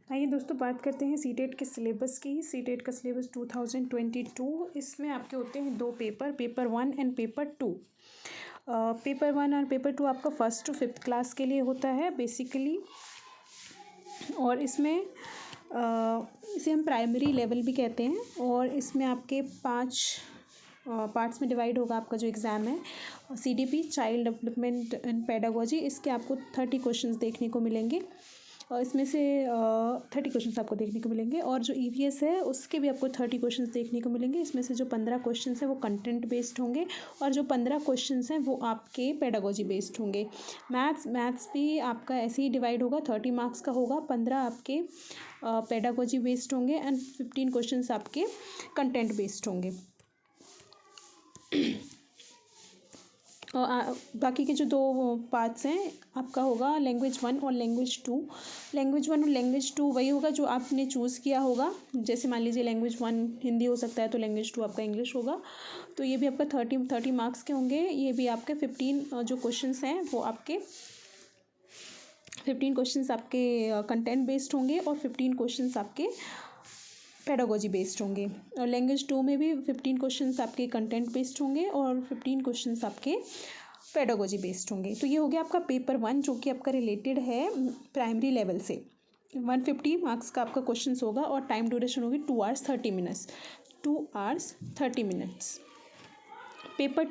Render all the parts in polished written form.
आइए दोस्तों बात करते हैं सीटेट के सिलेबस की। सीटेट का सिलेबस 2022, इसमें आपके होते हैं दो paper, paper 1 and paper 2। Paper 1 और पेपर 2 आपका 1st to 5th क्लास के लिए होता है बेसिकली। और इसमें इसे हम प्राइमरी लेवल भी कहते हैं। और इसमें आपके 5 पार्ट्स में डिवाइड होगा आपका जो एग्ज़ाम है। CDP child development and pedagogy, इसके आपको 30 क्वेश्चंस देखने को मिलेंगे। और इसमें से 30 क्वेश्चंस आपको देखने को मिलेंगे। और जो EVS है उसके भी आपको 30 क्वेश्चंस देखने को मिलेंगे। इसमें से जो 15 क्वेश्चंस हैं वो कंटेंट बेस्ड होंगे और जो 15 क्वेश्चंस हैं वो आपके पेडागोजी बेस्ड होंगे। मैथ्स भी आपका ऐसे ही डिवाइड होगा, 30 मार्क्स का होगा, 15 आपके पेडागोजी बेस्ड होंगे एंड 15 क्वेश्चंस आपके कंटेंट बेस्ड होंगे। और बाकी के जो 2 पार्ट्स हैं आपका होगा लैंग्वेज 1 और लैंग्वेज 2। लैंग्वेज 1 और लैंग्वेज 2 वही होगा जो आपने चूज़ किया होगा। जैसे मान लीजिए लैंग्वेज 1 हिंदी हो सकता है तो लैंग्वेज 2 आपका इंग्लिश होगा। तो ये भी आपका 30 मार्क्स के होंगे। ये भी आपके 15 जो क्वेश्चंस हैं वो आपके 15 क्वेश्चंस आपके कंटेंट बेस्ड होंगे और 15 क्वेश्चंस आपके पेडागोजी बेस्ड होंगे। और लैंग्वेज 2 में भी 15 क्वेश्चंस आपके कंटेंट बेस्ड होंगे और 15 क्वेश्चंस आपके पेडागोजी बेस्ड होंगे। तो ये हो गया आपका पेपर 1 जो कि आपका रिलेटेड है प्राइमरी लेवल से। 150 मार्क्स का आपका क्वेश्चंस होगा और टाइम ड्यूरेशन होगी 2 hours 30 minutes। 2 hours 30 minutes। Paper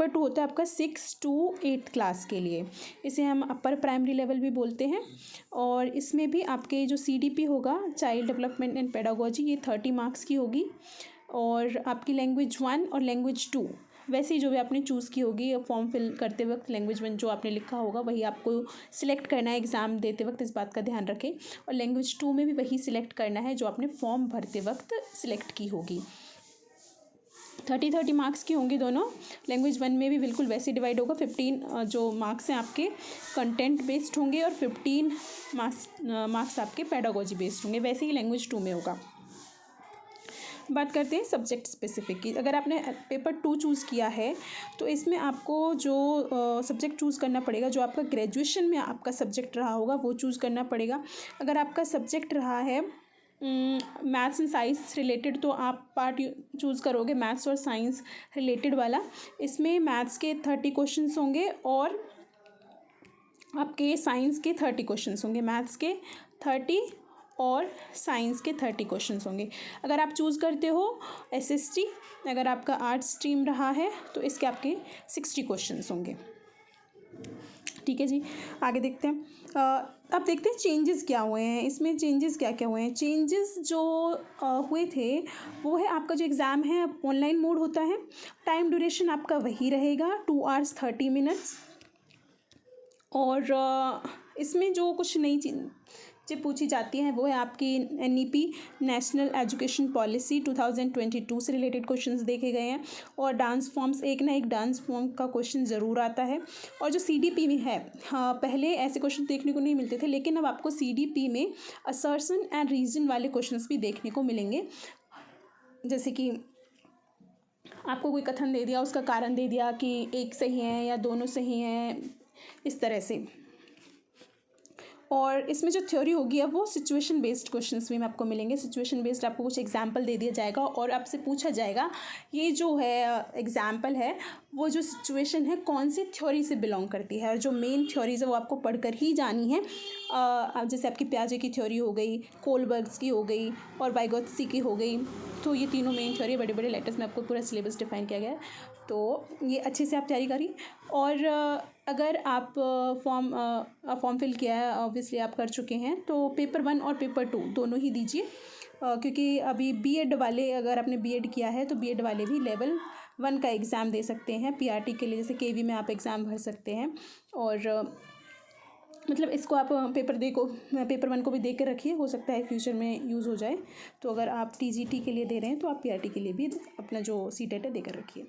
2 होता है आपका 6 to 8 क्लास के लिए। इसे हम अपर प्राइमरी लेवल भी बोलते हैं। और इसमें भी आपके जो CDP होगा चाइल्ड डेवलपमेंट एंड पेडागोजी, ये 30 मार्क्स की होगी। और आपकी लैंग्वेज 1 और लैंग्वेज 2 वैसे ही जो भी आपने चूज़ की होगी फॉर्म फिल करते वक्त, लैंग्वेज 1 जो आपने लिखा होगा वही आपको सिलेक्ट करना है एग्ज़ाम देते वक्त, इस बात का ध्यान रखें। और लैंग्वेज 2 में भी वही सिलेक्ट करना है जो आपने फॉर्म भरते वक्त सिलेक्ट की होगी। 30 मार्क्स की होंगी दोनों। लैंग्वेज 1 में भी बिल्कुल वैसे डिवाइड होगा। 15 जो मार्क्स हैं आपके कंटेंट बेस्ड होंगे और 15 मार्क्स आपके पेडागोजी बेस्ड होंगे। वैसे ही लैंग्वेज 2 में होगा। बात करते हैं सब्जेक्ट स्पेसिफिक की। अगर आपने पेपर 2 चूज़ किया है तो इसमें आपको जो सब्जेक्ट चूज़ करना पड़ेगा, जो आपका ग्रेजुएशन में आपका सब्जेक्ट रहा होगा वो चूज़ करना पड़ेगा। अगर आपका सब्जेक्ट रहा है मैथ्स एंड साइंस रिलेटेड तो आप पार्ट चूज़ करोगे मैथ्स और साइंस रिलेटेड वाला। इसमें मैथ्स के 30 क्वेश्चंस होंगे और आपके साइंस के 30 क्वेश्चंस होंगे। मैथ्स के 30 और साइंस के 30 क्वेश्चंस होंगे। अगर आप चूज़ करते हो SST, अगर आपका आर्ट्स स्ट्रीम रहा है तो इसके आपके 60 क्वेश्चंस होंगे। ठीक है जी, आगे देखते हैं। अब देखते हैं चेंजेस क्या हुए हैं इसमें। चेंजेस क्या क्या हुए हैं? चेंजेस जो हुए थे वो है आपका जो एग्ज़ाम है अब ऑनलाइन मोड होता है। टाइम ड्यूरेशन आपका वही रहेगा 2 hours 30 minutes। और इसमें जो कुछ नई चीज़ें पूछी जाती हैं वो है आपकी NEP नेशनल एजुकेशन पॉलिसी 2022 से रिलेटेड क्वेश्चंस देखे गए हैं। और डांस फॉर्म्स, एक ना एक डांस फॉर्म का क्वेश्चन ज़रूर आता है। और जो CDP में है, हाँ पहले ऐसे क्वेश्चन देखने को नहीं मिलते थे लेकिन अब आपको CDP में असर्शन एंड रीज़न वाले क्वेश्चंस भी देखने को मिलेंगे। जैसे कि आपको कोई कथन दे दिया, उसका कारण दे दिया कि एक सही है या दोनों सही हैं, इस तरह से। और इसमें जो थ्योरी होगी अब वो सिचुएशन बेस्ड क्वेश्चंस भी में आपको मिलेंगे। सिचुएशन बेस्ड आपको कुछ एग्जांपल दे दिया जाएगा और आपसे पूछा जाएगा ये जो है एग्जांपल है वो जो सिचुएशन है कौन सी थ्योरी से बिलोंग करती है। और जो मेन थ्योरीज है वो आपको पढ़कर ही जानी है। जैसे आपकी पियाजे की थ्योरी हो गई, कोलबर्ग्स की हो गई और वाइगोत्स्की की हो गई। तो ये तीनों मेन थ्योरी बड़े बड़े लेटर्स में आपको पूरा सिलेबस डिफाइन किया गया है। तो ये अच्छे से आप तैयारी करिए। और अगर आप फॉर्म फिल किया है, ऑब्वियसली आप कर चुके हैं, तो पेपर 1 और पेपर 2 दोनों ही दीजिए। क्योंकि अभी BEd वाले, अगर आपने BEd किया है तो BEd वाले भी लेवल 1 का एग्ज़ाम दे सकते हैं PRT के लिए। जैसे KV में आप एग्ज़ाम भर सकते हैं। और मतलब इसको आप पेपर 1 को भी दे कर रखिए, हो सकता है फ्यूचर में यूज़ हो जाए। तो अगर आप TGT के लिए दे रहे हैं तो आप PRT के लिए भी अपना जो CTET है देकर रखिए।